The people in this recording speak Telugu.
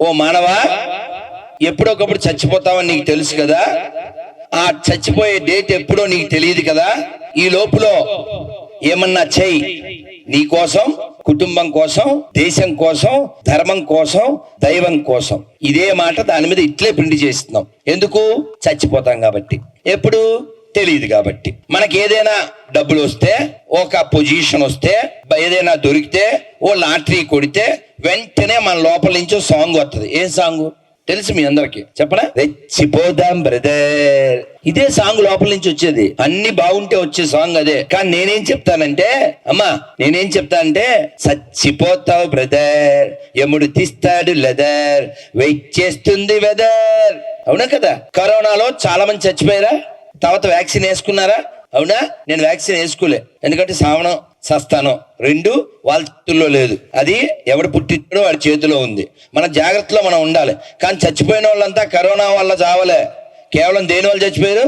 ఓ మానవా, ఎప్పుడొకప్పుడు చచ్చిపోతావని నీకు తెలుసు కదా. ఆ చచ్చిపోయే డేట్ ఎప్పుడో నీకు తెలియదు కదా. ఈ లోపల ఏమన్నా చెయ్యి, నీ కోసం, కుటుంబం కోసం, దేశం కోసం, ధర్మం కోసం, దైవం కోసం. ఇదే మాట దాని మీద ఇట్లే ప్రింట్ చేస్తున్నాం. ఎందుకు? చచ్చిపోతాం కాబట్టి. ఎప్పుడు తెలియదు కాబట్టి. మనకి ఏదైనా డబ్బులు వస్తే, ఒక పొజిషన్ వస్తే, ఏదైనా దొరికితే, ఓ లాటరీ కొడితే వెంటనే మన లోపల నుంచి సాంగ్ వస్తుంది. ఏ సాంగ్ తెలుసు మీ అందరికి? చెప్పనా? రెచ్చిపోదాం బ్రదర్. ఇదే సాంగ్ లోపల నుంచి వచ్చేది. అన్ని బాగుంటే వచ్చే సాంగ్ అదే. కానీ నేనేం చెప్తానంటే, చచ్చిపోతావు బ్రదర్, యముడు తీస్తాడు లెదర్, వెయిట్ చేస్తుంది వెదర్. అవునా కదా? కరోనాలో చాలా మంది చచ్చిపోయారా? తర్వాత వ్యాక్సిన్ వేసుకున్నారా? అవునా? నేను వ్యాక్సిన్ వేసుకోలే, ఎందుకంటే సావనం సస్తానం రెండు వాళ్ళ చేతుల్లో లేదు. అది ఎవడు పుట్టించాడో వాడి చేతిలో ఉంది. మన జాగ్రత్తలో మనం ఉండాలి. కానీ చచ్చిపోయిన వాళ్ళంతా కరోనా వల్ల చావలే, కేవలం దేని వల్ల చచ్చిపోయారు?